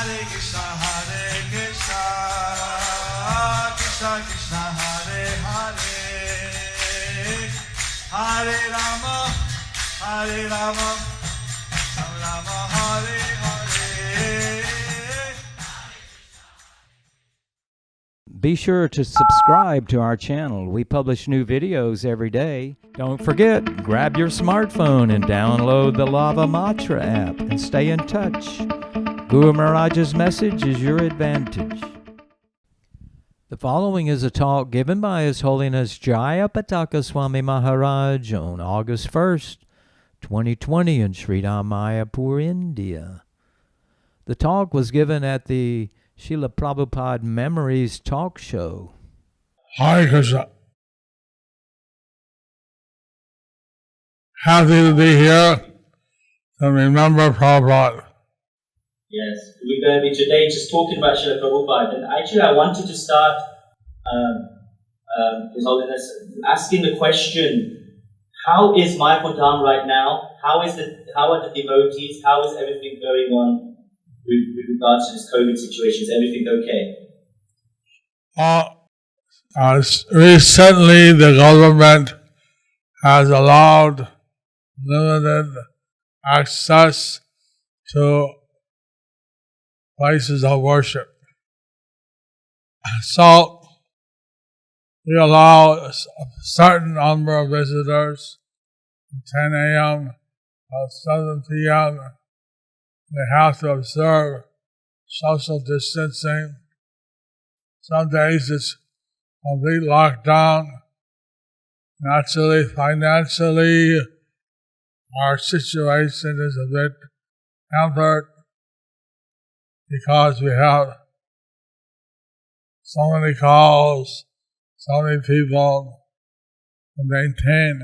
Krishna Krishna Hare Hare Hare Rama Rama Hare Hare. Be sure to subscribe to our channel. We publish new videos every day. Don't forget, grab your smartphone and download the Lava Matra app and stay in touch. Guru Maharaj's message is your advantage. The following is a talk given by His Holiness Jayapataka Swami Maharaj on August 1st, 2020 in Mayapur, India. The talk was given at the Srila Prabhupada Memories talk show. Hare Krishna. Happy to be here to remember Prabhupada. Yes, we're going to be today just talking about Srila Prabhupada. And actually I wanted to start, His Holiness, asking the question, how is Mayapur Dham right now? How are the devotees? How is everything going on with regards to this COVID situation? Is everything okay? Recently, the government has allowed limited access to places of worship. So, we allow a certain number of visitors from 10 a.m. to 7 p.m. They have to observe social distancing. Some days it's complete lockdown. Naturally, financially, our situation is a bit hampered because we have so many calls, so many people to maintain.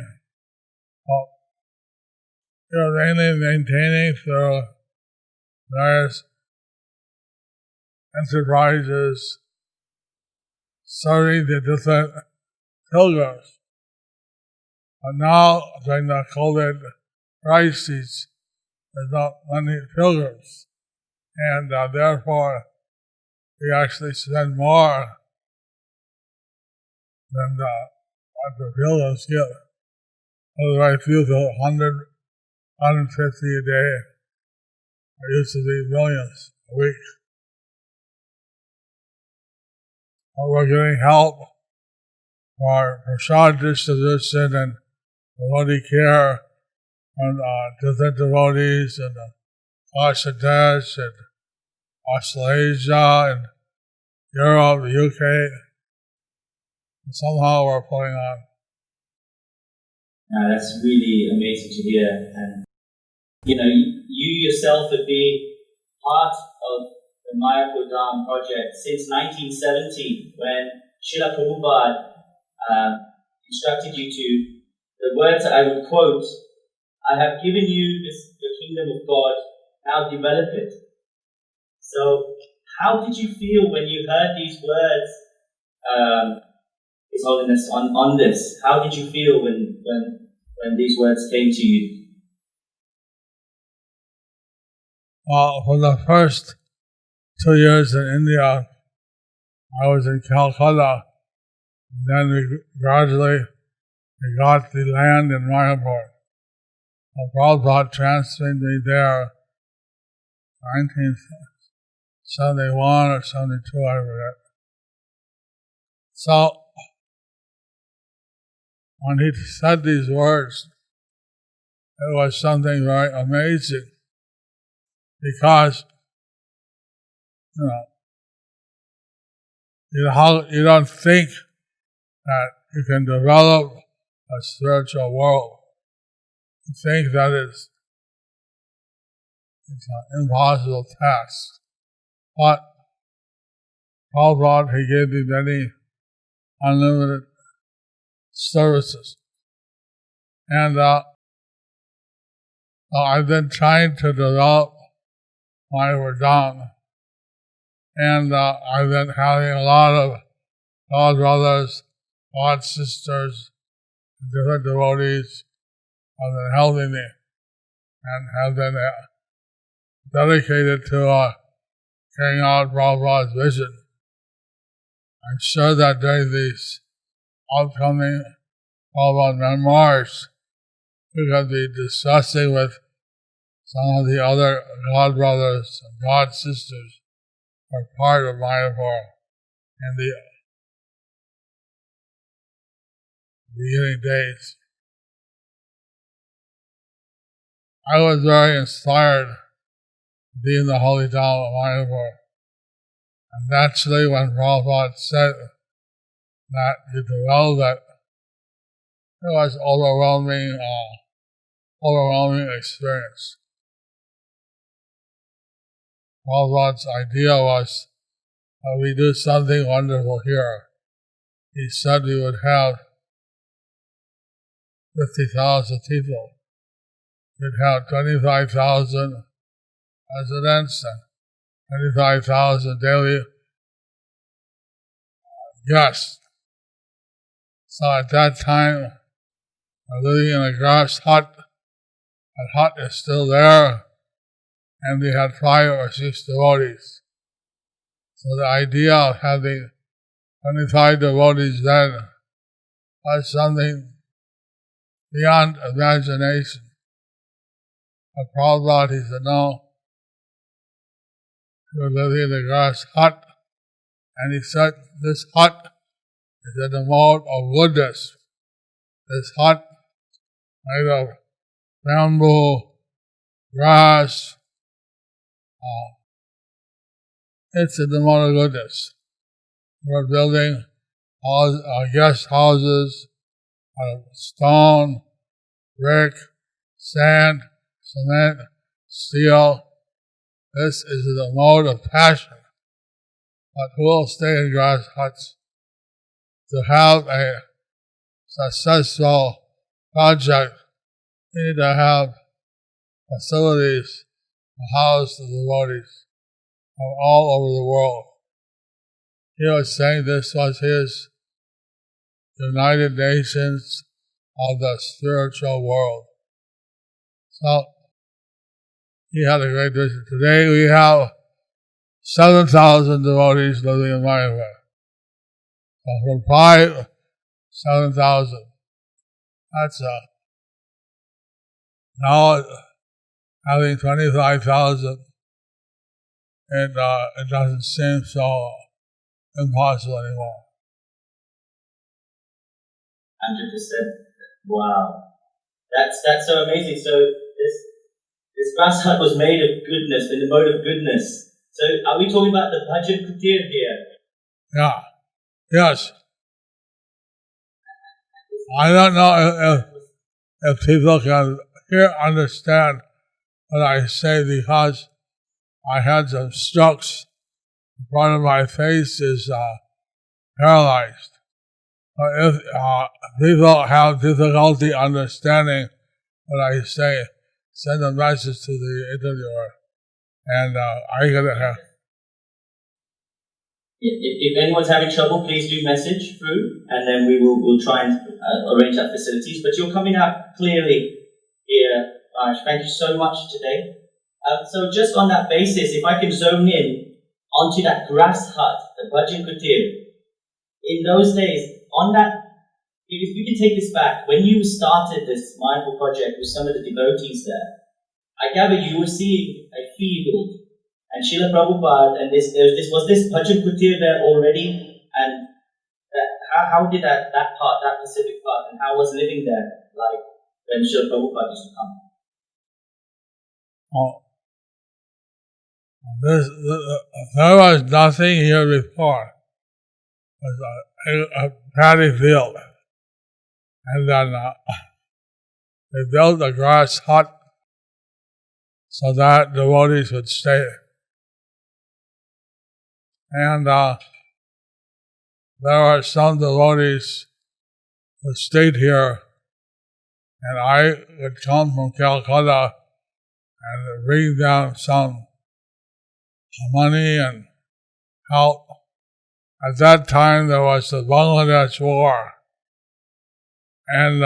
Well, we're mainly maintaining through various enterprises serving the different pilgrims. But now, during the COVID crisis, there's not many pilgrims. And therefore, we actually spend more than what the pilgrims get. Otherwise, I feel for 100, 150 a day. It used to be millions a week. But we're getting help for prasad distribution and devotee care and different devotees in Bangladesh and Australasia and Europe, the UK. And somehow we're pulling on. That's really amazing to hear. And you yourself have been part of the Mayapur Dham project since 1970, when Srila Prabhupada instructed you to, the words I would quote, "I have given you the kingdom of God, now develop it." So, how did you feel when you heard these words, His Holiness, on this? How did you feel when these words came to you? For the first 2 years in India, I was in Calcutta. Then we gradually got the land in Mayapur. Prabhupada transferred me there 1971 or 72, I forget. So, when he said these words, it was something very amazing. Because, you don't think that you can develop a spiritual world. You think that it's an impossible task. But Prabhupada, he gave me many unlimited services. And I've been trying to develop Mayapur Dham. And I've been having a lot of God brothers, God sisters, different devotees have been helping me and have been dedicated to carrying out Prabhupada's vision. I'm sure that during these upcoming Prabhupada Memoirs, we're going to be discussing with some of the other God brothers and God sisters who are part of Mayapur in the beginning days. I was very inspired to be in the holy town of Mayapur. And naturally, when Prabhupada said that he developed that, it was overwhelming experience. Prabhupada's idea was that we do something wonderful here. He said we would have 50,000 people. We'd have 25,000 residents and 25,000 daily guests. So at that time, we're living in a grass hut. That hut is still there, and we had 5 or 6 devotees. So the idea of having 25 devotees then was something beyond imagination. But Prabhupada, he said, no, we're living in a grass hut, and he said, this hut is in the mode of goodness. This hut made of bamboo, grass, it's in the mode of goodness. We're building guest houses out of stone, brick, sand, cement, steel. This is the mode of passion. But who will stay in grass huts? To have a successful project, we need to have facilities to house the devotees from all over the world. He was saying this was his United Nations of the spiritual world. So, he had a great vision. Today we have 7,000 devotees living in Mayapur. So from 5, 7,000. That's now having 25,000, it doesn't seem so impossible anymore. 100%. Wow. That's so amazing. So this grass hut was made of goodness, in the mode of goodness. So are we talking about the Bhajan Kutir here? Yeah. Yes. I don't know if people can understand what I say, because I had some strokes. Part of my face is paralyzed. If people have difficulty understanding what I say, send a message to the interviewer, and I gotta have. If anyone's having trouble, please do message through, and then we'll try and arrange that facilities. But you're coming out clearly here, Raj. Thank you so much today. So just on that basis, if I can zone in onto that grass hut, the Bhajan Kutir, in those days, on that, if you can take this back, when you started this mindful project with some of the devotees there, I gather you were seeing a field, and Srila Prabhupada, and was this Bhajan Kutir there already, and how did that specific part, and how was living there like when Srila Prabhupada used to come? Oh, there was nothing here before. It was a paddy field. And then they built a grass hut so that devotees would stay. And there were some devotees who stayed here, and I would come from Calcutta and bring them some money and help. At that time, there was the Bangladesh War, and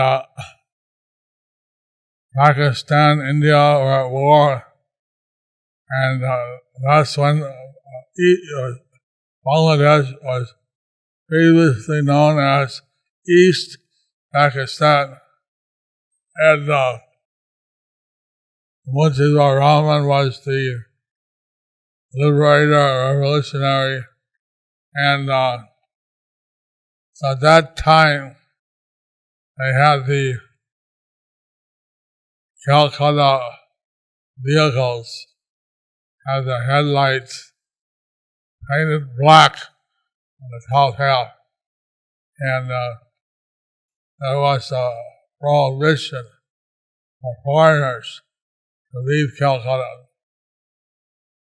Pakistan, India were at war, and that's when Bangladesh was previously known as East Pakistan, and Murtazar Rahman was the liberator, revolutionary, and so at that time they had the Calcutta vehicles, had the headlights painted black on the top half, and there was a prohibition for foreigners to leave Calcutta.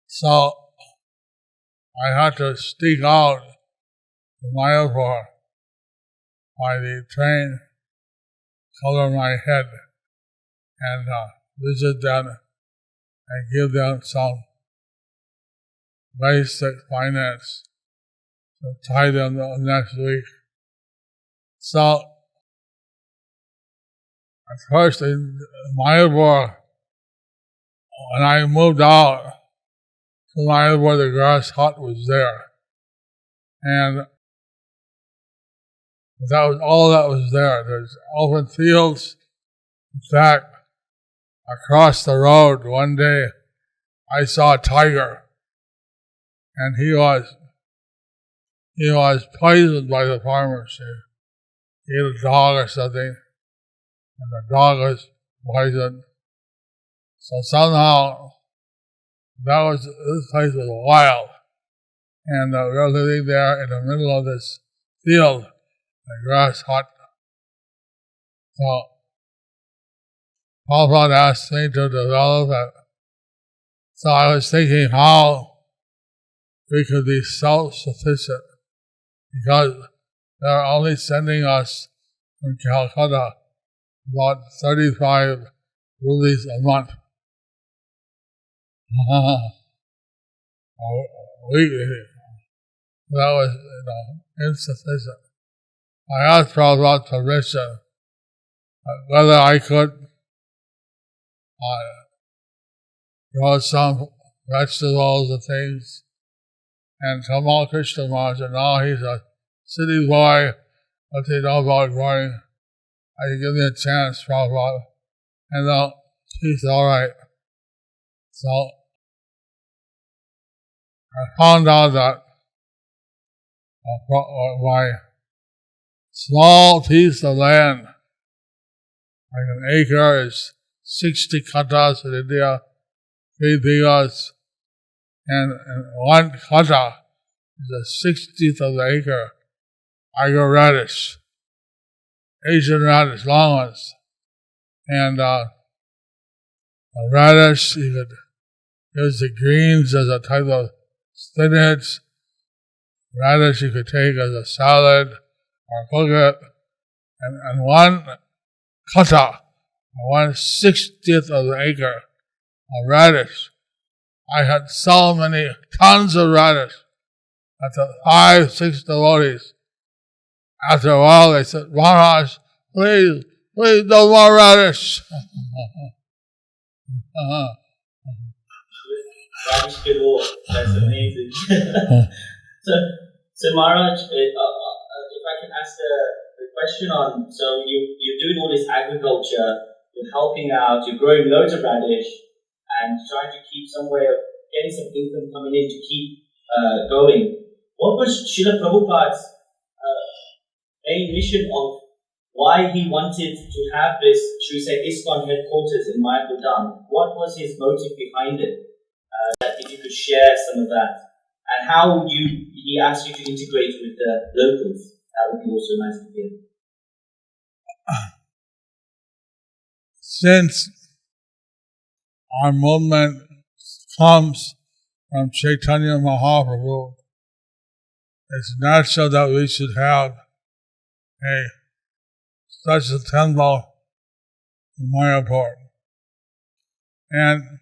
So I had to sneak out to Mayapur by the train, cover my head, and visit them and give them some basic finance to tie them the next week. So at first in Mayapur, when I moved out to Mayapur, the grass hut was there. And that was all that was there. There's open fields. In fact, across the road one day, I saw a tiger, and he was poisoned by the farmers. He ate a dog or something, and the dog was poisoned. So somehow, this place was wild, and we were living there in the middle of this field, the grass hut. So Prabhupada asked me to develop it. So I was thinking how we could be self-sufficient, because they're only sending us from Calcutta about 35 rupees a month. Weekly. That was, insufficient. I asked Prabhupada permission whether I could grow some vegetables and things. And Tamal Krishna Maharaj, now he's a city boy, what they know about growing. I can give me a chance, Prabhupada. And he's all right. So I found out that my small piece of land, like an acre, is 60 katas in India, 3 bighas, and 1 kata is a 60th of the acre. I grow radish, Asian radish, long ones. And a radish, you could use the greens as a type of spinach. Radish you could take as a salad or cook it. And 1 kata, 1/60th of the acre of radish. I had so many tons of radish that the 5-6 devotees, after a while they said, Maharaj, please, no more radish. Radish galore. That's amazing. so Maharaj, if I can ask the question on, so you're doing all this agriculture, you're helping out, you're growing loads of radish, and trying to keep some way of getting some income coming in to keep going. What was Srila Prabhupada's main mission of why he wanted to have this, should we say, ISKCON headquarters in Mayapur? What was his motive behind it? If you could share some of that. And how he asked you to integrate with the locals. That would be also nice to hear. Since our movement comes from Chaitanya Mahaprabhu, it's natural that we should have such a temple in Mayapur. And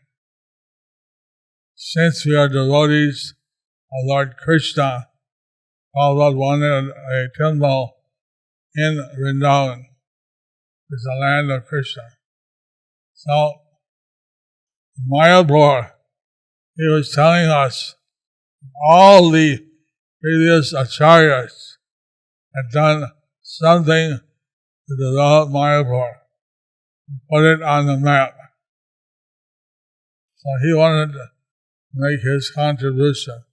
since we are devotees of Lord Krishna, Prabhupada wanted a temple in Vrindavan, which is the land of Krishna. So, Mayapur, he was telling us All the previous acharyas had done something to develop Mayapur, put it on the map. So he wanted to make his contribution.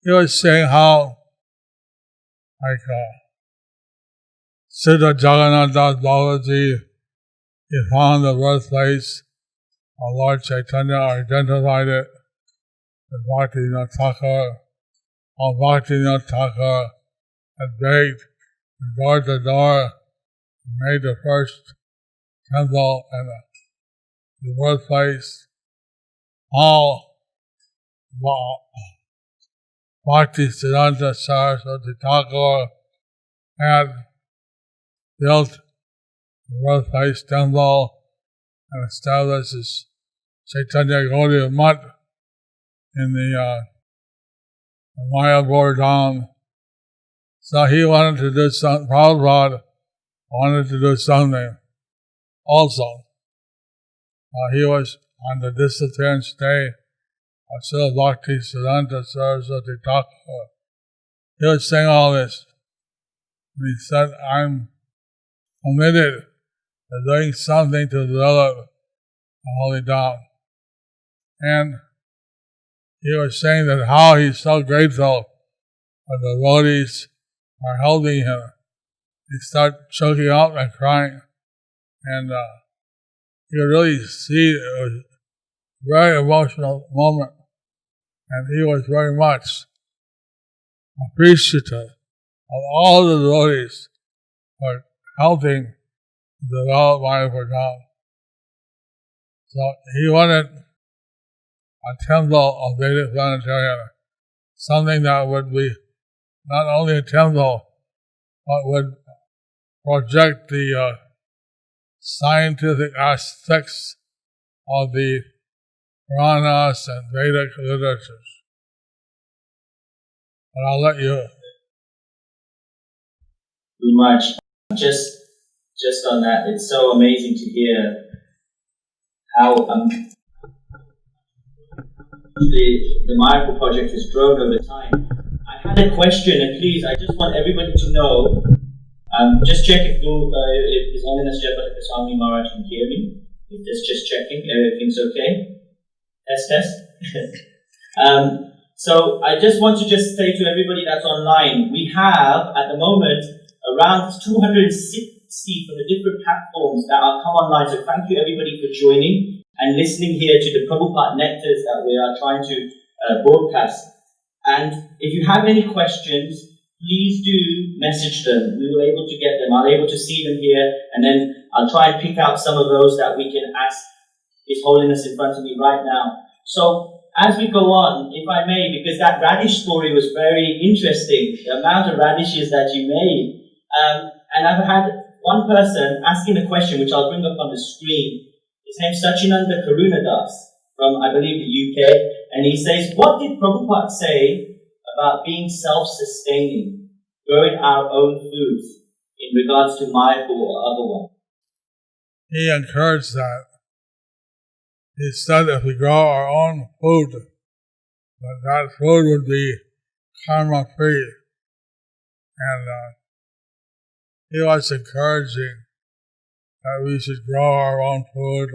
He was saying how, like, Siddha Jagannath Das Babaji, he found the birthplace of Lord Chaitanya, identified it with Bhaktivinoda Thakur. All Bhaktivinoda Thakur had begged from door to door, made the first temple and the birthplace. All Bhakti Siddhanta Saraswati Thakur had built the birthplace temple and established his Chaitanya Gaudiya Mutt in the Mayapur Dham. So he wanted to do something, Prabhupada wanted to do something also. He was on the disappearance day of Srila Bhakti Siddhanta Saraswati Thakur. He was saying all this. And he said, I'm committed to doing something to develop the Holy Dham. And he was saying that how he's so grateful that the devotees are helping him. He started choking up and crying. And you could really see it was a very emotional moment. And he was very much appreciative of all the devotees for helping develop Mayapur Dham. So he wanted a temple of Vedic planetarium, something that would be not only a temple, but would project the scientific aspects of the Puranas and Vedic literatures. But I'll let you. Too much. Just on that, it's so amazing to hear how the Mayapur project has grown over time. I had a question, and please, I just want everybody to know. Just check if His Holiness Jayapataka Swami Maharaj can hear me. If it's just checking, everything's okay. Test. So I just want to just say to everybody that's online, we have at the moment around 260 from the different platforms that are come online. So thank you everybody for joining and listening here to the Prabhupada Nectars that we are trying to broadcast. And if you have any questions, please do message them. We will able to get them. I'm able to see them here, and then I'll try and pick out some of those that we can ask His Holiness in front of me right now. So as we go on, if I may, because that radish story was very interesting, the amount of radishes that you made. And I've had one person asking a question, which I'll bring up on the screen. His name's Sachinanda Karunadas from, I believe, the UK. And he says, what did Prabhupada say about being self-sustaining, growing our own foods in regards to Mayapur or otherwise? He encouraged that. He said if we grow our own food, that food would be karma-free. And he was encouraging that we should grow our own food.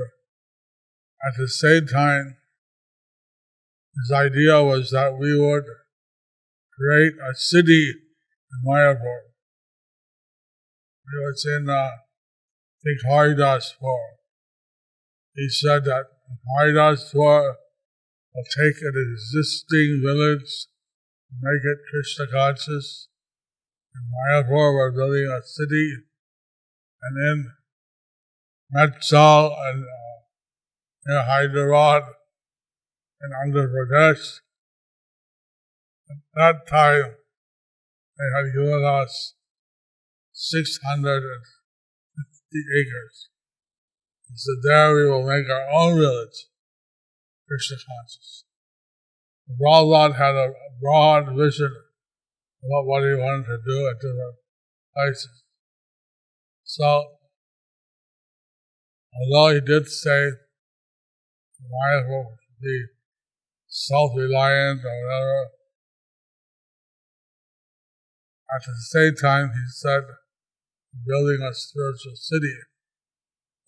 At the same time, his idea was that we would create a city in Mayapur. It was in, I think, Haridaspur. He said that Haridaspur will take an existing village and make it Krishna conscious. In Mayapur, we're building a city, and in Metzal and near Hyderabad in Andhra Pradesh, at that time, they had given us 650 acres. He said, there we will make our own village, Krishna conscious. Prabhupada had a broad vision about what he wanted to do at different places. So, although he did say Mayapur would be self-reliant or whatever, At the same time, he said, building a spiritual city.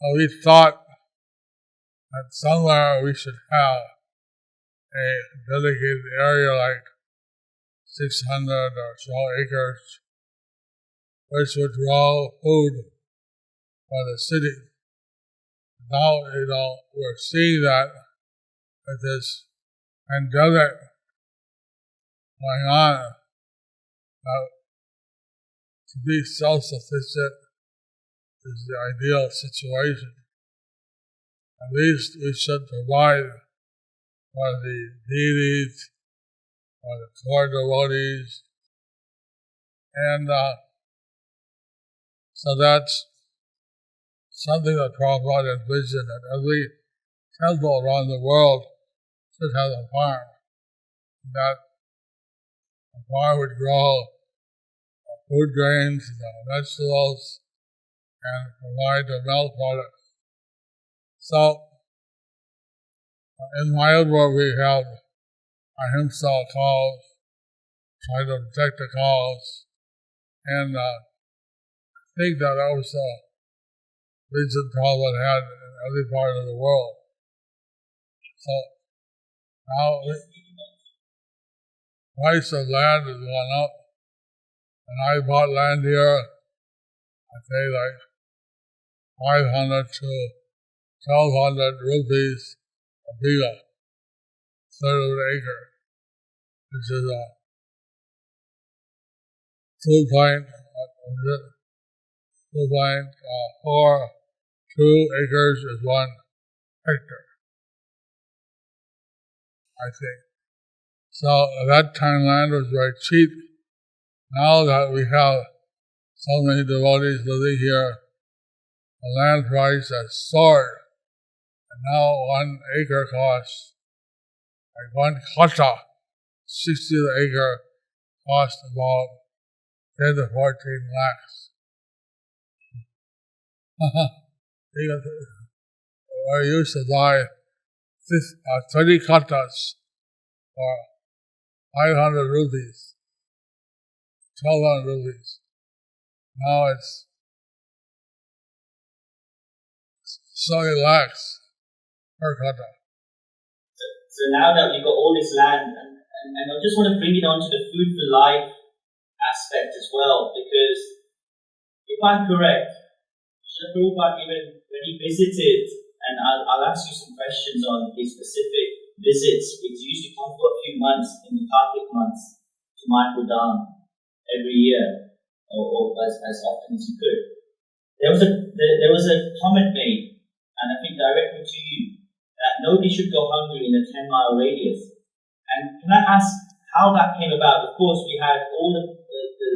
So we thought that somewhere we should have a dedicated area like 600 or so acres, which would grow food for the city. Now, we're seeing that with this pandemic going on, to be self-sufficient is the ideal situation. At least we should provide for the deities, for the core devotees, and so that's something that Prabhupada envisioned, that every temple around the world should have a farm. That the farm would grow food grains, vegetables, and provide the milk products. So, in Mayapur we have ahimsa cows, try to protect the cows, and I think that was a reason Prabhupada had in every part of the world. So, now the price of land has gone up. When I bought land here, I paid like 500 to 1,200 rupees a biga, third of an acre, which is a 2.42 acres is 1 hectare, I think. So at that time land was very cheap. Now that we have so many devotees living here, the land price has soared. And now 1 acre costs, like 1 kata, 60 the acre, costs about 10 to 14 lakhs. I used to buy 30 katas for 500 rupees, 1,200 rupees. Now it's 70 lakhs per kata. So now that you've got all this land, and I just want to bring it on to the food for life aspect as well, because if I'm correct, Srila Prabhupada, even when he visited, and I'll ask you some questions on his specific visits, which used to come for a few months in the Kartik months to Mayapur Dham every year, or as often as he could. There was a comment made, and I think directly to you, that nobody should go hungry in a 10-mile radius. And can I ask how that came about? Of course, we had all the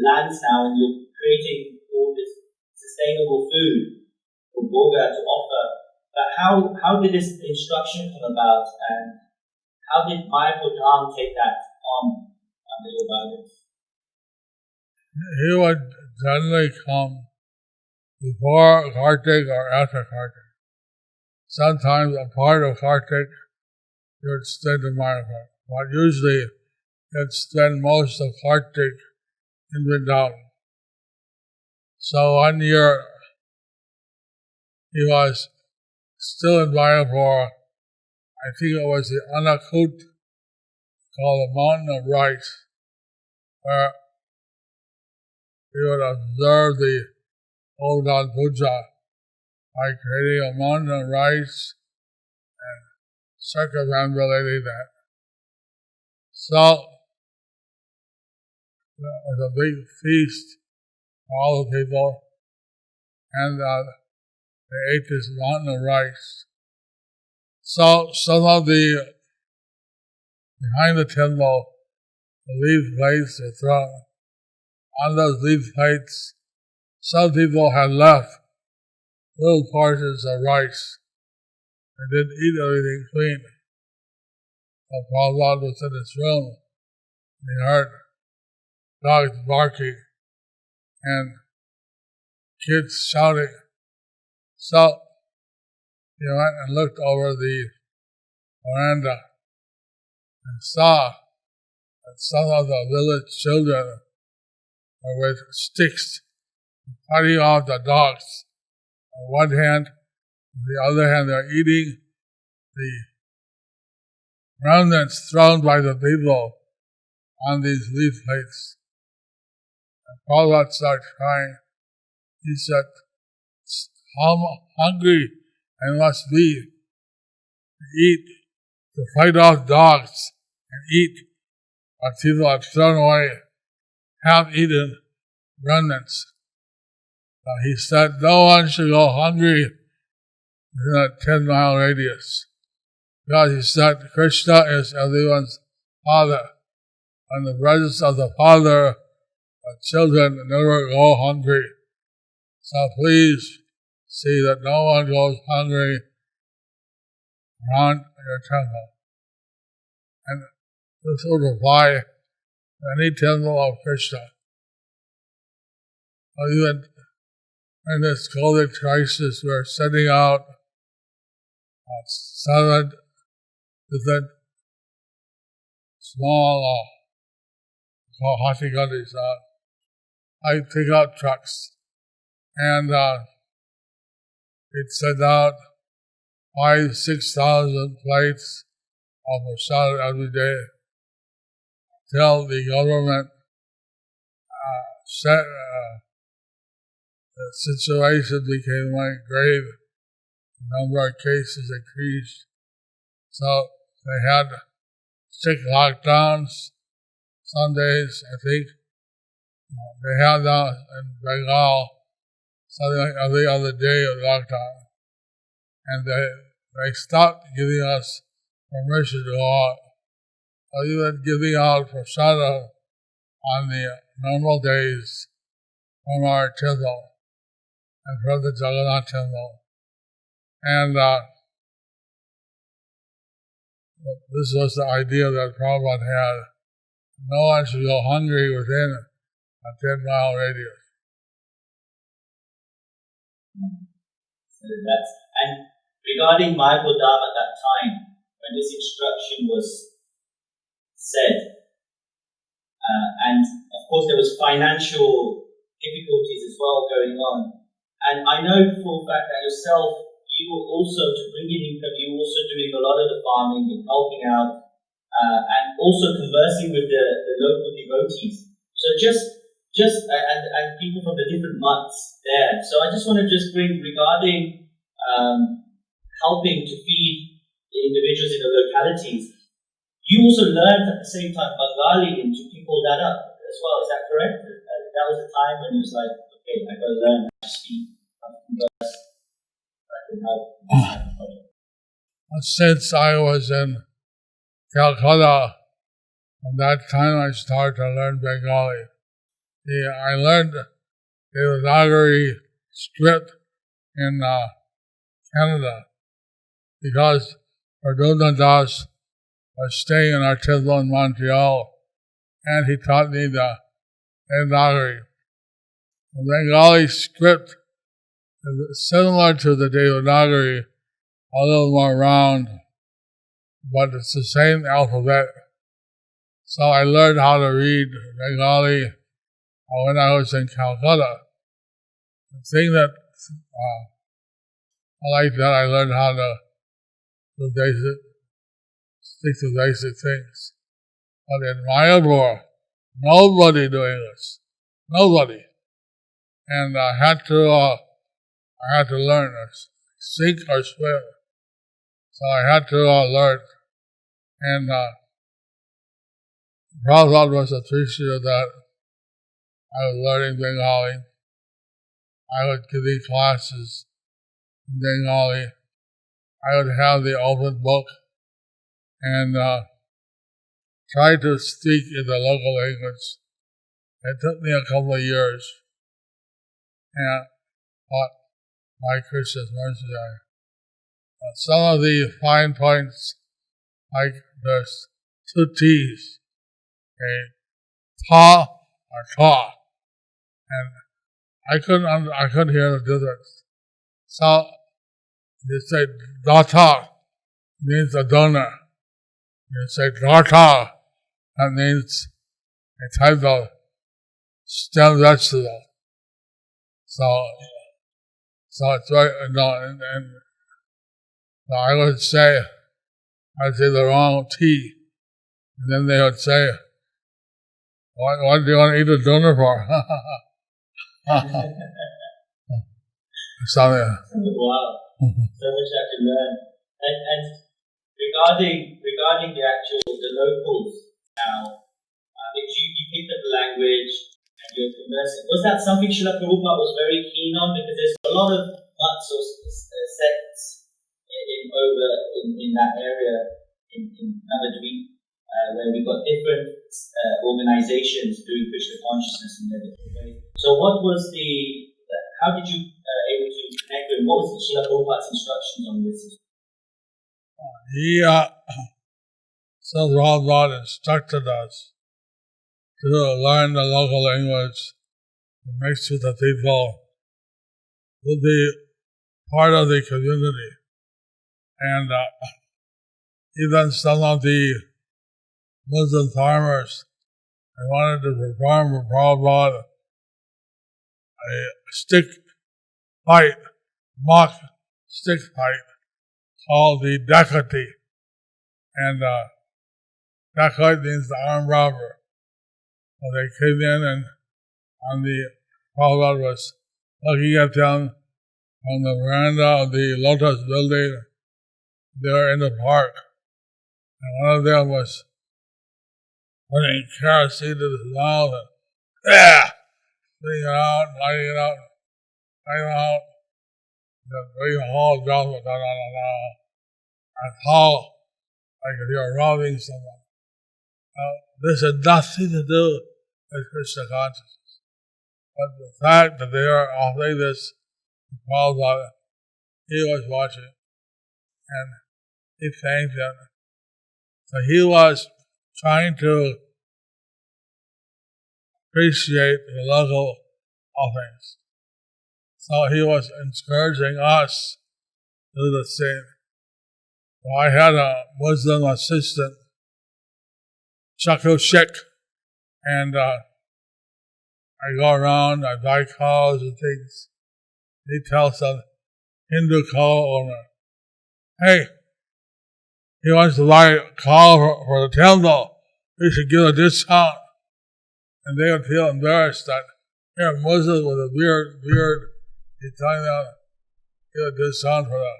lands now, and you're creating all this sustainable food for Boga to offer. But how did this instruction come about, and how did Mayapur Dham take that on under your guidance? He would generally come before Kartik or after Kartik. Sometimes a part of Kartik he would spend in Mayapur, but usually he'd spend most of Kartik in Vrindavan. So 1 year he was still in Mayapur. I think it was the Anakut, called the Mountain of Rice, where he would observe the Golden Puja by creating a mountain of rice and circumambulating that. So it was a big feast for all the people, and they ate this mountain of rice. So some of the, behind the temple, the leaf plates were thrown. On those leaf plates, some people had left little portions of rice. They didn't eat everything clean. So Prabhupada was in his room, and he heard dogs barking and kids shouting. So he went and looked over the veranda and saw that some of the village children with sticks, cutting off the dogs. On one hand, on the other hand, they're eating the remnants thrown by the people on these leaf plates. And Prabhupada started crying. He said, how hungry I must be to eat, to fight off dogs and eat what people have thrown away, half-eaten remnants. He said no one should go hungry within a 10-mile radius. Because he said Krishna is everyone's father. And the presence of the father, the children never go hungry. So please see that no one goes hungry around your temple. And this would apply to any temple of Krishna. Or even in this COVID crisis, we're sending out 7 different small hashikatis, pickup trucks. And it sent out 5,000-6,000 plates of prasad every day till the government the situation became like grave. The number of cases increased. So they had strict lockdowns. Some days, I think, they had that in Bengal, something like every other day of lockdown. And they stopped giving us permission to go out. So even giving out prasada on the normal days from our temple and from the Jagannath temple. And this was the idea that Prabhupada had. No one should go hungry within a 10-mile radius. And regarding Mayapur Dham at that time, when this instruction was said, and of course there was financial difficulties as well going on. And I know for a fact that yourself, you were also, to bring in income, you were also doing a lot of the farming and helping out, and also conversing with the local devotees. So and people from the different months there. So I just want to just bring regarding helping to feed the individuals in the localities. You also learned at the same time Bengali and to pull that up as well. Is that correct? That was a time when it was like, okay, I got to learn how to speak, how to converse. Since I was in Calcutta, from that time I started to learn Bengali. I learned the Devanagari script in Canada because Arduna Das was staying in our temple in Montreal, and he taught me the Devanagari. The Bengali script is similar to the Devanagari, a little more round, but it's the same alphabet. So I learned how to read Bengali when I was in Calcutta. The thing that I like that I learned how to stick to basic things. But in Mayapur, nobody doing this. Nobody. And I had to learn this. Sink or swim. So I had to learn. And Prabhupada was appreciative that I was learning Bengali. I would give these classes in Bengali. I would have the open book and try to speak in the local language. It took me a couple of years. But by Krishna's mercy, some of the fine points, like there's 2 T's, ta or ta, and I couldn't hear the difference. So you say data means a donor. You say data, that means a type of stem vegetable. So it's right, and so I would say, I'd say the wrong tea. And then they would say, what do you want to eat a donor for? Something. Wow. So much I can learn. And regarding the locals now, because you picked up the language and you're conversing, was that something Srila Prabhupada was very keen on? Because there's a lot of mutts or sects in that area in Navadvip, where we've got different organizations doing Krishna consciousness in their different ways. So how did you able to connect with, what was Srila Prabhupada's instructions on this? He, so Prabhupada instructed us to learn the local language, to mix with the people, to be part of the community. And even some of the Muslim farmers, they wanted to perform for Prabhupada a stick fight, mock stick fight, called the Dakati. And Dakati means the armed robber. So they came in and the Prabhupada was looking at them on the veranda of the Lotus building. They were in the park. And one of them was putting kerosene in his mouth and putting it out, lighting it out, then bring the whole drop of and how, like if you're robbing someone. This had nothing to do with Krishna consciousness. But the fact that they are offering this to Prabhupada, he was watching and he thanked them. So he was trying to appreciate the local offerings. So he was encouraging us to do the same. So I had a Muslim assistant, Chaku Sheikh, and I go around, I buy cows and things. He tells some Hindu cow owner, hey, he wants to buy a cow for the temple, we should give a discount. And they would feel embarrassed that here a Muslim with a beard, he's telling them to give a discount for the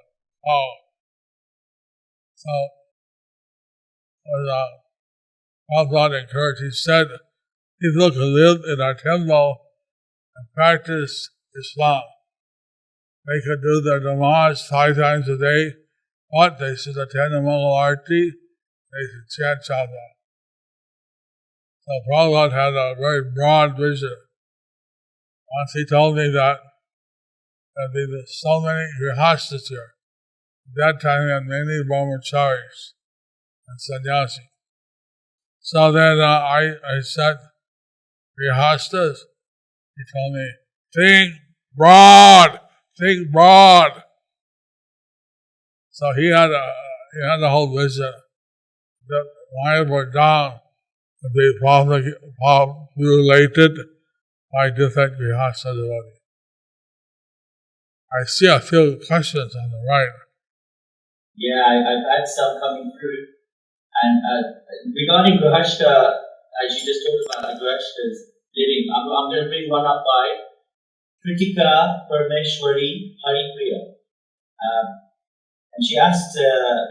cow. So, as Prabhupada encouraged, he said, people who live in our temple and practice Islam, they could do their namaz 5 times a day, but they should attend the Mangal Arti, they should chant Chadha. So Prabhupada had a very broad vision. Once he told me that there were so many grihastas here. At that time, we had many brahmacharis and sannyasi. So then I said, grihastas? He told me, think broad. So he had a whole vision that Mayapur down to be populated by different grihasta devotees. I see a few questions on the right. Yeah, I've had some coming through. And regarding Grihashta, as you just talked about Grihashta's living, I'm going to bring one up by Kritika Parmeshwari Haripriya. And she asked,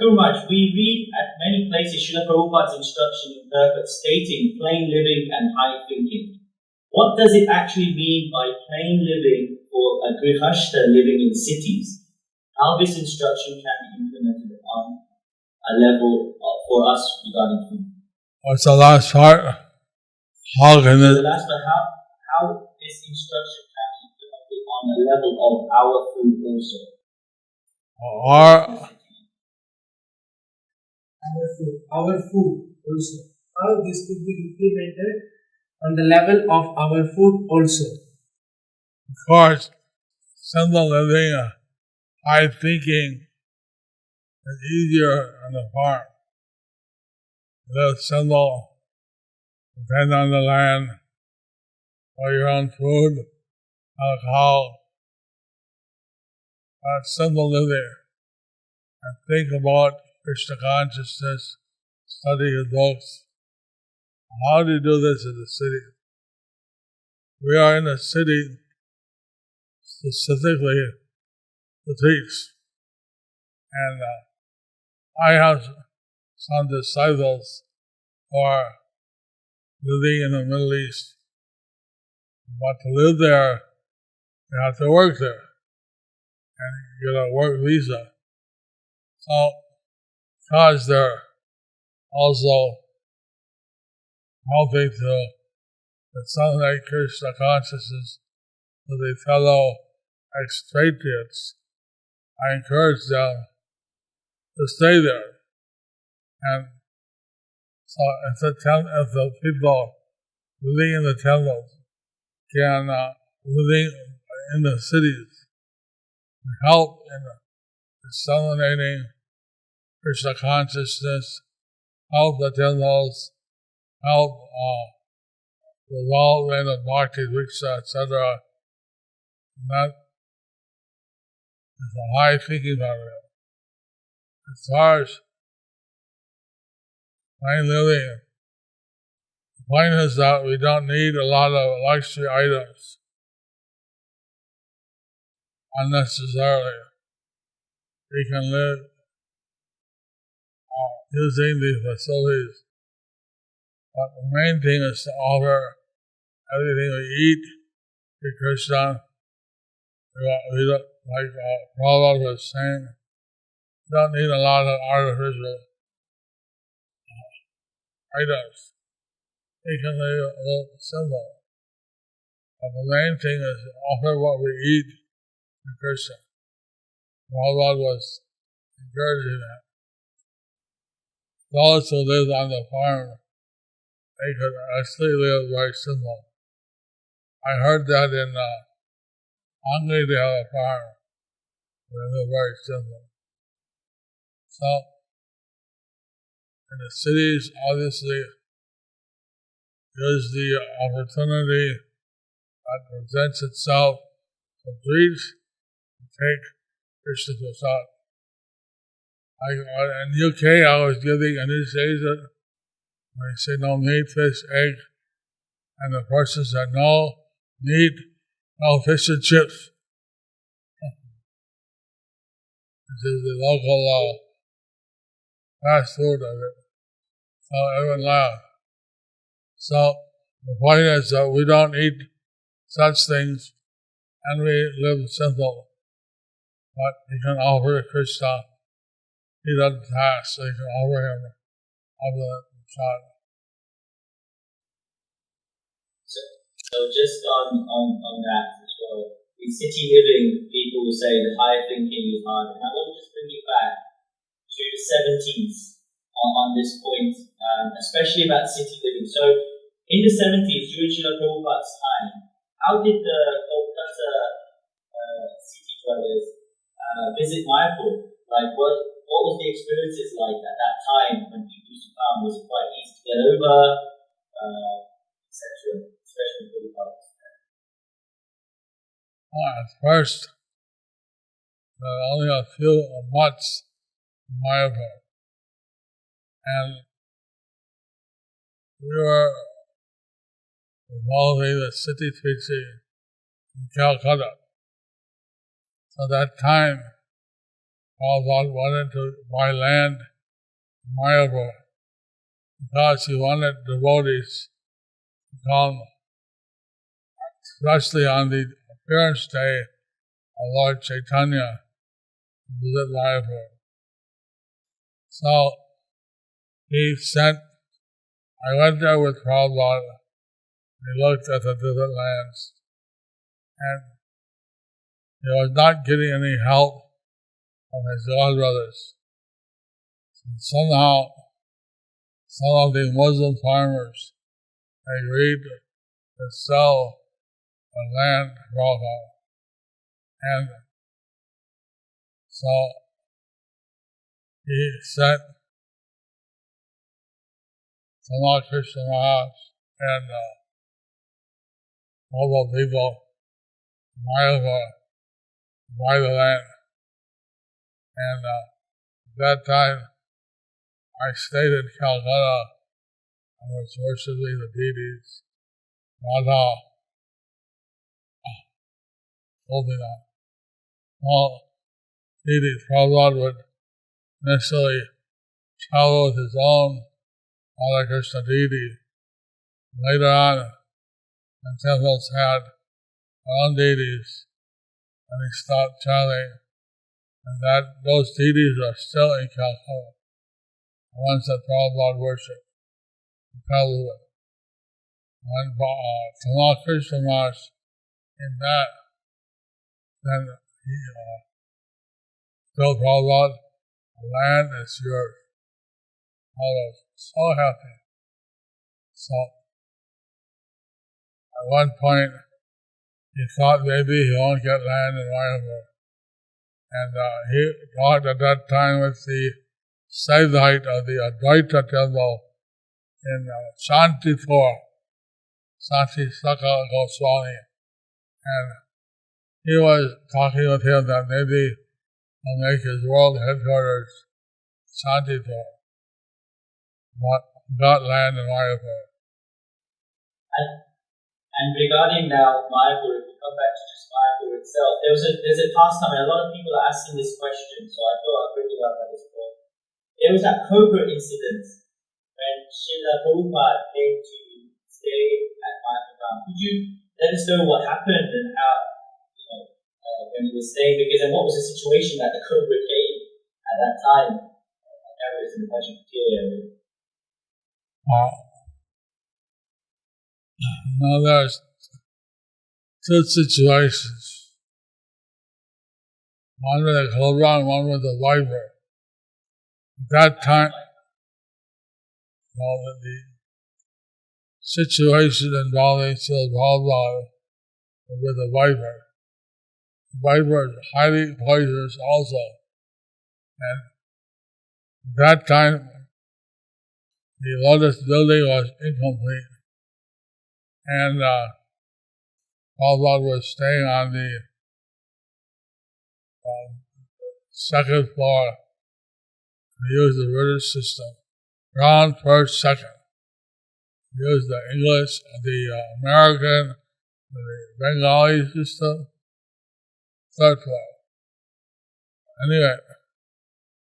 Guru Maharaj, we read at many places Srila Prabhupada's instruction interprets stating plain living and high thinking. What does it actually mean by plain living for a Grihashta living in cities? How this instruction can be implemented on a level for us regarding food? What's the last part? How can the last part, how this instruction can be implemented on a level of our food also? Our food also. How this could be implemented on the level of our food also. Of course, simple living, high thinking is easier on the farm. Live simple, depend on the land, or your own food, alcohol. That's simple living. And think about Krishna consciousness, study his books. How do you do this in the city? We are in a city specifically to teach. And I have some disciples who are living in the Middle East. But to live there, you have to work there. And you get a work visa. So, because they're also helping to disseminate Krishna consciousness to the fellow expatriates, I encourage them to stay there. And so if the people living in the temples can living in the cities help in disseminating Krishna consciousness, help the temples, help the development of bhakti, viksha, etc. That is a high thinking about it. As far as plain living, the point is that we don't need a lot of luxury items unnecessarily. We can live using these facilities. But the main thing is to offer everything we eat to Krishna. We don't, like Prabhupada was saying, we don't need a lot of artificial items. We can live a little simple. But the main thing is to offer what we eat to Krishna. Prabhupada was encouraging that. Those who lived on the farm, they could actually live very simple. I heard that in Hungary they have a farm. They live very simple. So, in the cities, obviously, there's the opportunity that presents itself to preach, to take Krishna Prasad. In UK, I was giving initiation. They say no meat, fish, egg, and the person said no meat, no fish and chips. This is the local fast food of it. So everyone laughed. So the point is that we don't eat such things, and we live simple. But you can offer Krishna. He doesn't fast, so you can offer him of the prasad. So just on that as well, in city living, people will say the higher thinking is hard. And I want to just bring you back to the 70s on this point, especially about city living. So in the 70s, during Srila Prabhupada's time, how did the Kolkata city dwellers visit Mayapur? Like what was the experiences like at that time when people used to come? Was it quite easy to get over, etc.? Especially Prabhupada. Well, at first, there were only a few months in Mayapur. And we were involving the city teaching in Calcutta. So that time, Prabhupada wanted to buy land in Mayapur because he wanted devotees to come, especially on the appearance day of Lord Chaitanya, to visit Mayapur. So I went there with Prabhupada, and he looked at the different lands, and he was not getting any help from his godbrothers. And somehow, some of the Muslim farmers agreed to sell the land to Prabhupada. And so he sent Swami Krishna Maharaj and local people, Mayapur, buy the land. And at that time, I stayed in Calcutta. I was worshiping the deities, Radha, Gopinath. All deities. Prabhupada would initially travel with his own Radha Krishna deity. Later on, when temples had their own deities, and he stopped traveling, and those deities are still in Calcutta, the ones that Prabhupada worshipped. Prabhupada. When Tamal Krishna Maharaj came back, then he told Prabhupada, the land is yours. I was so happy. So, at one point, he thought maybe he won't get land in Mayapur. And he talked at that time with the Saivite of the Advaita temple in Shantipur, Saka Goswami. And he was talking with him that maybe he'll make his world headquarters Shantipur. But got land in Mayapur. And regarding now Mayapur, if we come back to just Mayapur itself, there's a past time, and a lot of people are asking this question, so I thought I'd bring it up at this point. There was that Cobra incident when Srila Prabhupada came to stay at Mayapur. Could you let us know what happened and how, when he was staying? Because and what was the situation that the Cobra came at that time? That was in the Bhajan Now there's two situations. One with a cobra and one with a viper. At that time, the situation involving Srila Prabhupada with a viper. The viper is highly poisonous also. And at that time, the lotus building was incomplete. And Prabhupada was staying on the second floor. He used the British system. Ground, first, second. He used the English, the American, the Bengali system, third floor. Anyway,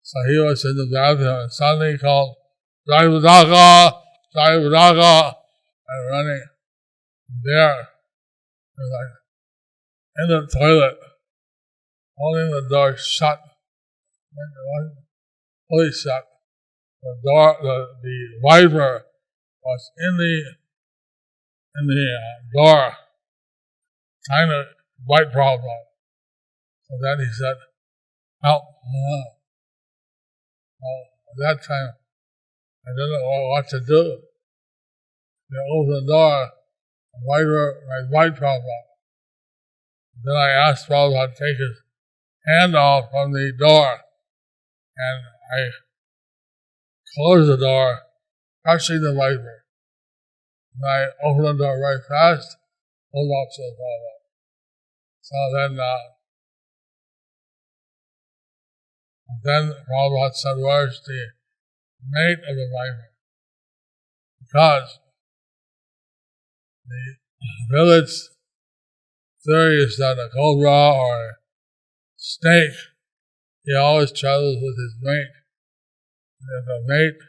so he was in the bathroom and suddenly he called, Jayapataka, Jayapataka, and running. There, in the toilet, holding the door shut, fully shut. The door, the viper was in the door, trying to bite Prabhupada. So then he said, help. At that time, I didn't know what to do. They opened the door. Viper might bite Prabhupada. Then I asked Prabhupada to take his hand off from the door, and I closed the door, crushing the viper. And I opened the door right fast, pulled off to Prabhupada. So then Prabhupada said, where's the mate of the viper? Because the village theory is that a cobra or a snake, he always travels with his mate. And if a mate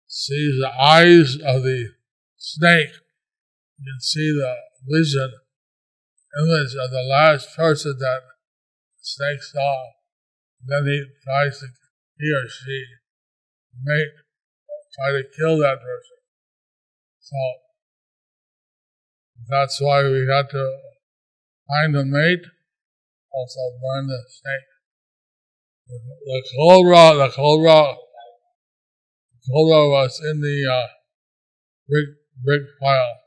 sees the eyes of the snake, you can see the vision, image of the last person that the snake saw. Then he or she, the mate, try to kill that person. So that's why we had to find a mate, also burn the snake. The cobra was in the brick pile.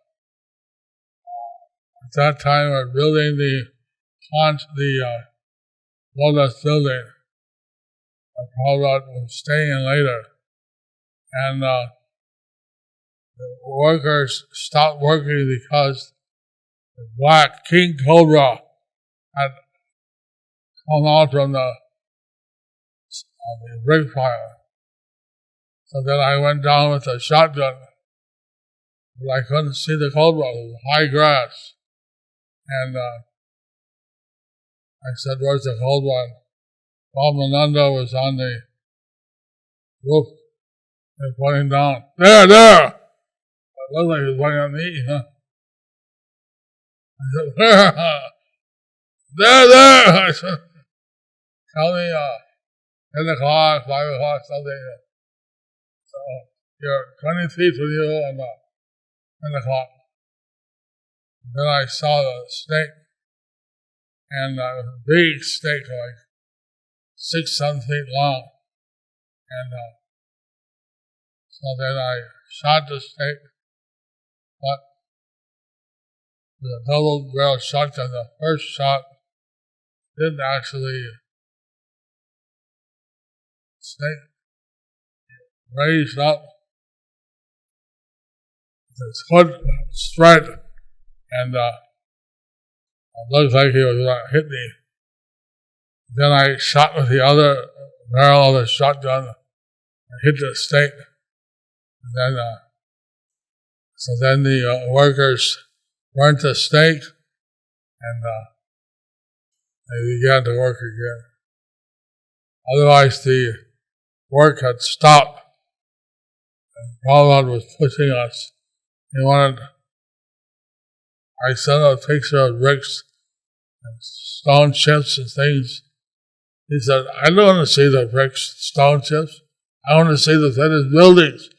At that time, we were building the lotus building. The Prabhupada was staying in later, and the workers stopped working because the black king cobra had come out from the brick fire. So then I went down with a shotgun, but I couldn't see the cobra. It was high grass. And I said, "Where's the cobra?" And Brahmananda was on the roof and pointing down. There! It looked like he was pointing at me, huh? I said, "Where?" There! I said, "Tell me 10 o'clock, 5 o'clock, something." So you're 20 feet from you and 10 o'clock. Then I saw the snake, and a big snake, like 6-7 feet long. And so then I shot the snake, but with a double barrel shotgun, the first shot didn't actually snake raised up, his foot spread, and it looked like he was going to hit me. Then I shot with the other barrel of the shotgun and hit the snake. And then, so then the workers burnt the snake, and they began to work again. Otherwise, the work had stopped. And Prabhupada was pushing us. He wanted, I sent a picture of bricks and stone chips and things. He said, "I don't want to see the bricks, stone chips. I want to see the finished buildings."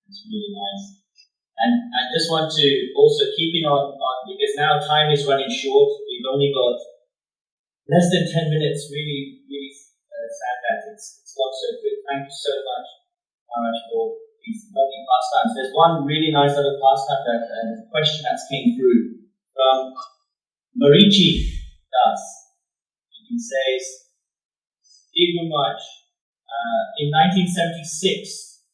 It's really nice. And I just want to also keep on because now time is running short. We've only got less than 10 minutes. Really sad that it's gone so good. Thank you so much, Maharaj, for these lovely pastimes. There's one really nice other pastime that question that came through from Marichi Das. He says, "Dear Guru Maharaj, in 1976,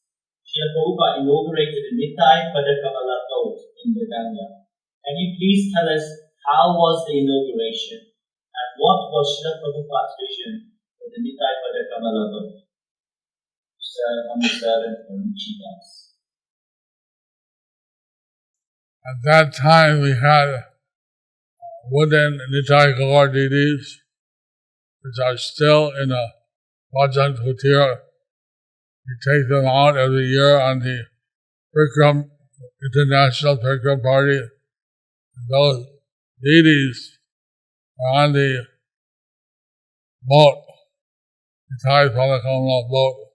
Srila Prabhupada inaugurated the Nitai Padakamala boat in the Ganga. Can you please tell us how was the inauguration and what was Srila Prabhupada's vision for the Nitai Padakamala boat?" Humble servant Marichi Das. At that time, we had wooden Nitai Gaur deities, which are still in a Bhajan Kutir. We take them out every year on the Prikram, International Prikram Party. And those deities are on the boat, Nitai Padakamala boat.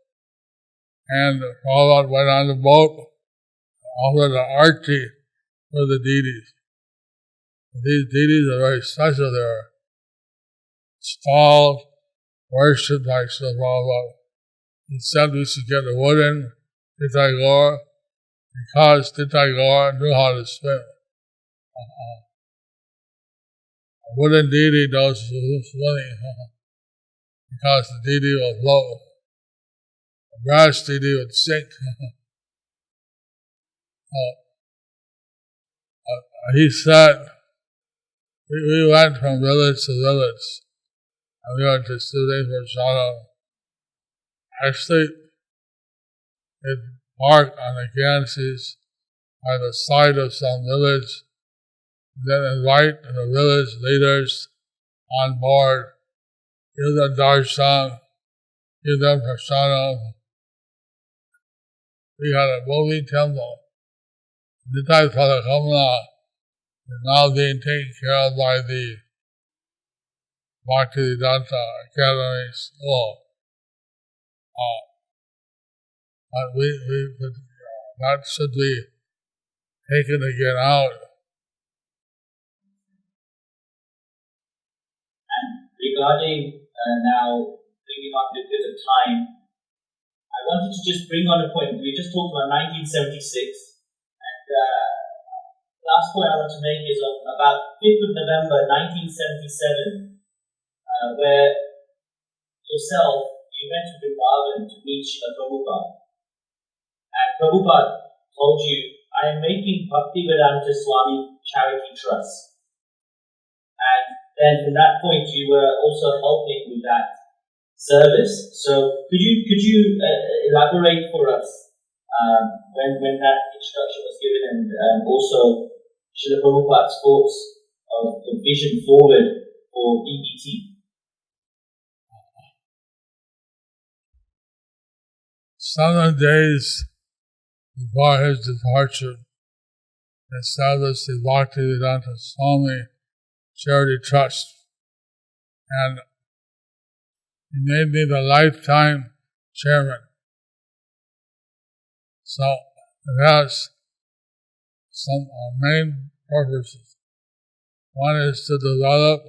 And Prabhupada went on the boat and offered an arti for the deities. These deities are very special. They are installed, worshipped by Srila Prabhupada. He said we should get a wooden Nitai Gaur because Nitai Gaur knew how to swim. A wooden deity knows swimming because the deity will float. A brass deity would sink. He said, we went from village to village, and we went to Sudhe Prashadam. Actually, it parked on the Ganges by the side of some village, then invite the village leaders on board, give them darshan, give them prasadam. We had a moving temple. Nitai Padakamala is now being taken care of by the Bhaktivedanta Academy School. But that should be taken again out. And regarding now bringing up a bit of time, I wanted to just bring on a point. We just talked about 1976, and last point I want to make is on about 5th of November 1977, where yourself, you went to Vrindavan to meet Srila Prabhupada. And Prabhupada told you, I am making Bhaktivedanta Swami Charity Trust. And then from that point, you were also helping with that service. So could you elaborate for us when that instruction was given, and also Srila Prabhupada's thoughts of the vision forward for BBT? Some days before his departure, he established the Bhaktivedanta Swami Charity Trust, and he made me the lifetime chairman. So it has some main purposes. One is to develop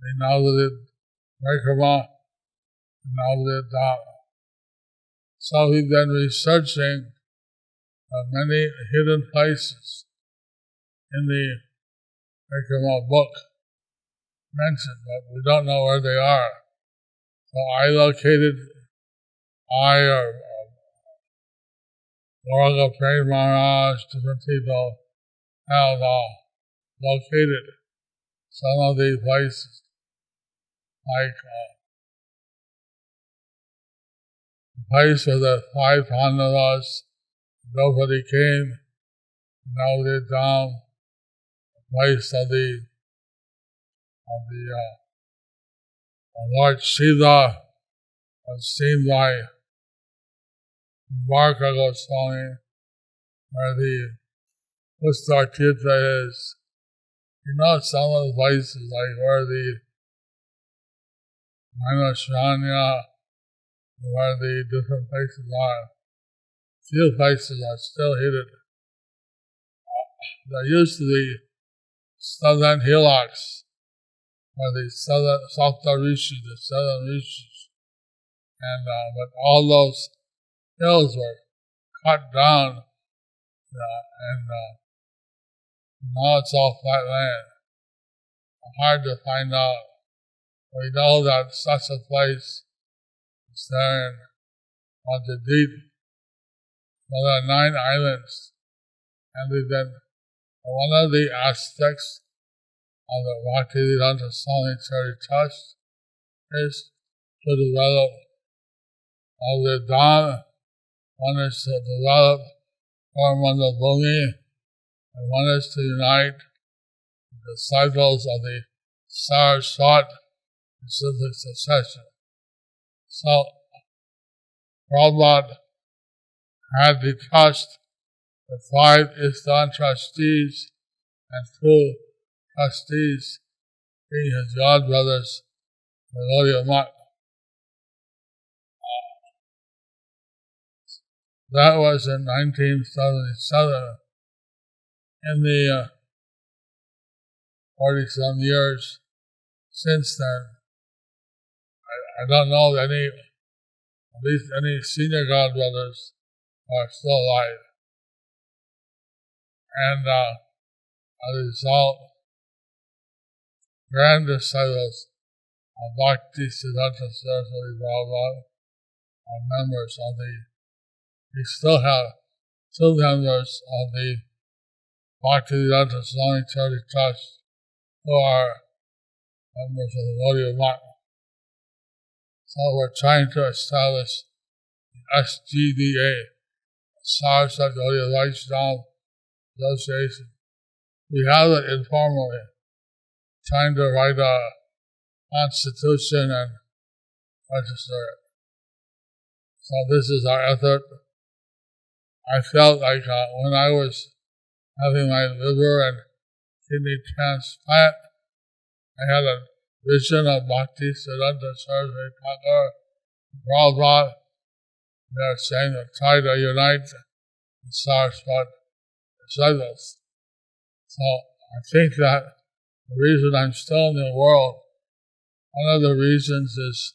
the Navadip Vaikrama, Navadip Dhamma. So we've been researching many hidden places in the Vaikrama book mentioned, but we don't know where they are. So I or Gauranga Prem Maharaj, different people have located some of these places, like the place where the 5 Pandavas, Draupadi came, Navadip Dham, the place of the Lord Shiva was seen by Varka Goswami, where the Pustar Tirtha is. You know some of the places, like where the Manashranya, where the different places are. Few places are still hidden. There used to be southern hillocks, where the Sapta Rishi, the southern rishis, and but all those hills were cut down, and now it's all flat land. Hard to find out. We know that such a place is there in Montedit. Well, there are 9 islands, and one of the aspects of the Bhaktivedanta Swami Charity Trust is to develop all the Dhamma. One is to develop Paramanda Bhumi, and one is to unite the disciples of the Saraswat in civic succession. So, Prabhupada had the trust, the 5 ISKCON trustees and 2 trustees being his godbrothers, the Gaudiya Math. That was in 1977. In the 40-some years since then, I don't know at least any senior godbrothers are still alive. And as a result, grand disciples of Bhakti Siddhanta Saraswati Bhagavad are members of we still have 2 members of the Bhaktivedanta Swami Charity Trust who are members of the Gaudiya Math. So we're trying to establish the SGDA, Saraswati Gaudiya Vaishnava Association. We have it informally, trying to write a constitution and register it. So this is our effort. I felt like when I was having my liver and kidney transplant, I had a vision of Bhakti Siddhanta Saraswati Thakur, Prabhupada. They are saying that try to unite the Saraswati disciples. So I think that the reason I'm still in the world, one of the reasons is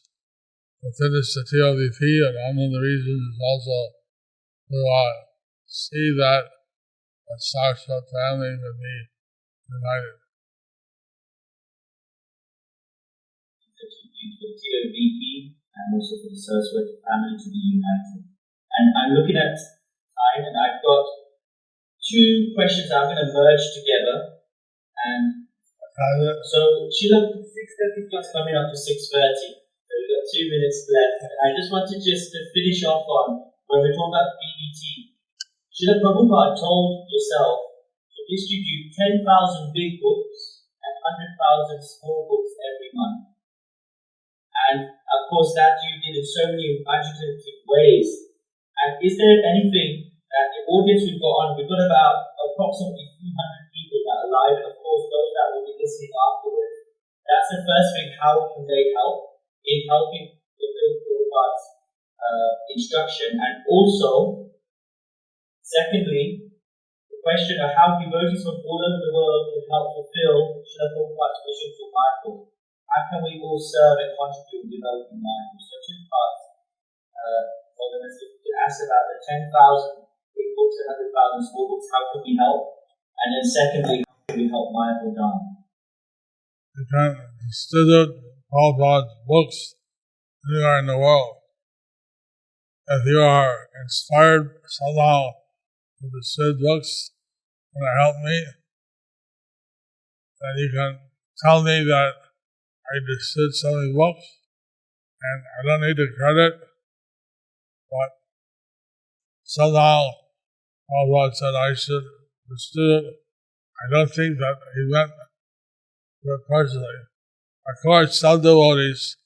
to finish the TOVP, and one of the reasons is also to see that the Saraswati family would be united. For TOVP and also for the Saraswati family to be united. And I'm looking at time, and I've got two questions I'm going to merge together. And so, Sheila, 6:30 plus coming up to 6:30. So we've got 2 minutes left. I just wanted to finish off on when we're talking about BBT. Srila Prabhupada told yourself to distribute 10,000 big books and 100,000 small books every month. And of course, that you did in so many imaginative ways. And is there anything that the audience we've got on, we've got about approximately 200 people that are live, and of course, those that will be listening afterwards. That's the first thing. How can they help in helping fulfill Prabhupada's instruction? And also, secondly, the question of how devotees from all over the world can help fulfill Srila Prabhupada's vision for Mayapur. How can we all serve and contribute in developing Mayapur? So two parts. For them to ask about the 10,000 big books and 100,000 small books, how can we help? And then secondly, how can we help Mayapur down? You can distribute Prabhupada's books anywhere in the world. If you are inspired somehow to distribute books and to help me, then you can tell me that I distribute so many books, and I don't need the credit, but somehow Prabhupada said I should distribute. I don't think that he meant it personally. Of course, some devotees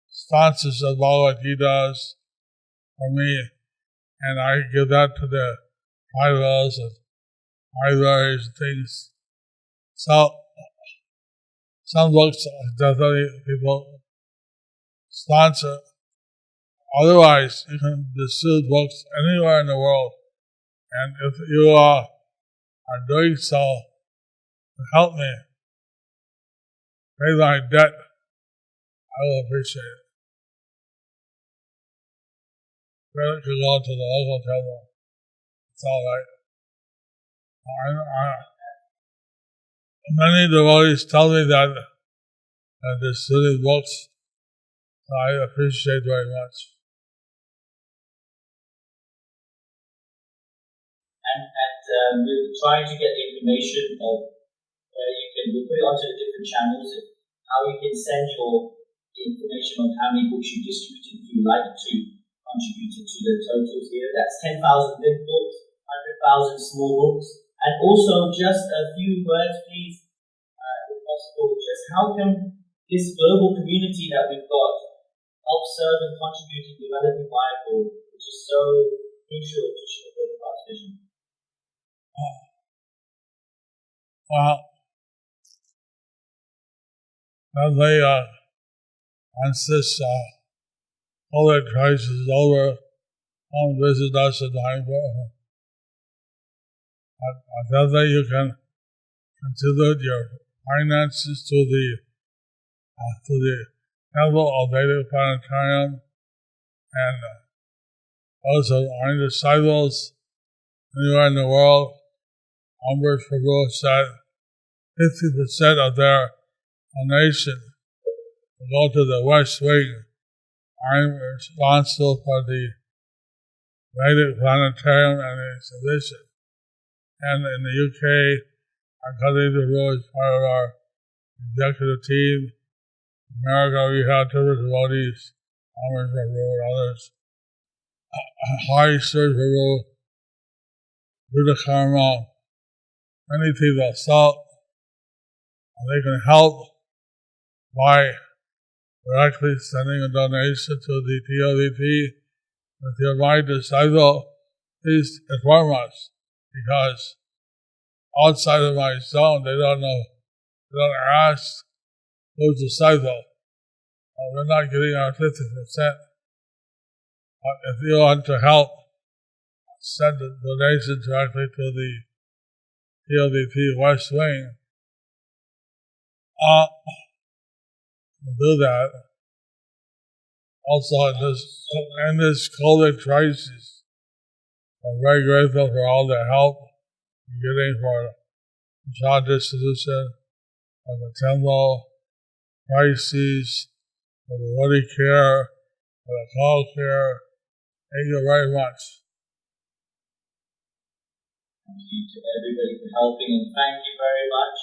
sponsor the Bhagavad Gita for me, and I give that to the tribals and libraries and things. So, some books definitely people sponsor. Otherwise, you can distribute books anywhere in the world. And if you are doing so to help me pay my debt, I will appreciate it. Credit can go to the local temple. It's all right. Many devotees tell me that they study books, so I appreciate very much. And we're trying to get the information of where you can, we'll put it onto the different channels, how you can send your information on how many books you distributed if you like to contribute to the totals here. That's 10,000 big books, 100,000 small books. And also just a few words, please, if possible, just how can this global community that we've got help serve and contribute to developing Mayapur, which is so crucial to Srila Prabhupada's vision? Well, once this COVID crisis is over, come visit us at Mayapur. That way you can contribute your finances to the temple of Vedic Planetarium, and also our disciples anywhere in the world. Amber Prabhu said 50% of their donation will go to the West Wing. I'm responsible for the Vedic Planetarium and the exhibition. And in the UK, our country Prabhu is part of our executive team. In America, we have different devotees, Amber Prabhu and others. Hari Sri Prabhu, Buddha Karma, many people. So they can help by directly sending a donation to the TLDT. If you're my disciple, please inform us, because outside of my zone, they don't know, they don't ask who's disciple. We're not getting our 50%. But if you want to help, send a donation directly to the TLDT West Wing. Do that. Also, in this COVID crisis, I'm very grateful for all the help we're getting for the child distribution, for the temple, crises, for the woody care, for the call care. Thank you very much. Thank you to everybody for helping, and thank you very much.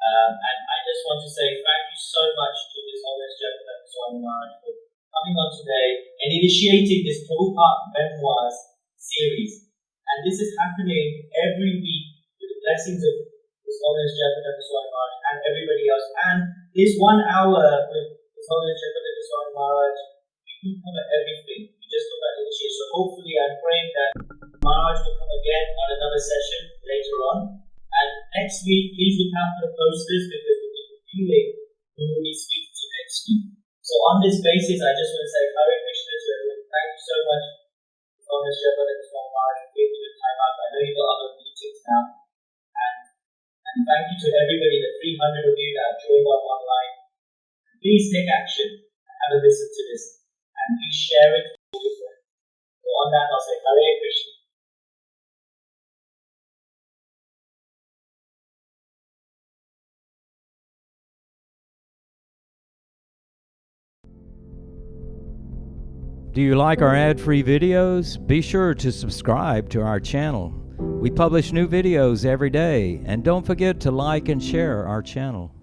And I just want to say thank you so much to His Holiness Jayapataka Swami Maharaj for coming on today and initiating this Prabhupada Memoirs series. And this is happening every week with the blessings of His Holiness Jayapataka Swami Maharaj and everybody else. And this 1 hour with His Holiness Jayapataka Swami Maharaj, we can cover everything. We just look at initiation. So hopefully I'm praying that Maharaj will come again on another session later on. And next week, please look out for the posters because we'll be reviewing who will be speaking to next week. So on this basis, I just want to say Hare Krishna to everyone. Thank you so much, Holiness Jayapataka Swami Maharaj, for giving you the time out. I know you've got other meetings now. And thank you to everybody, the 300 of you that have joined up online. Please take action and have a listen to this. And please share it with your friends. So on that, I'll say Hare Krishna. Do you like our ad-free videos? Be sure to subscribe to our channel. We publish new videos every day, and don't forget to like and share our channel.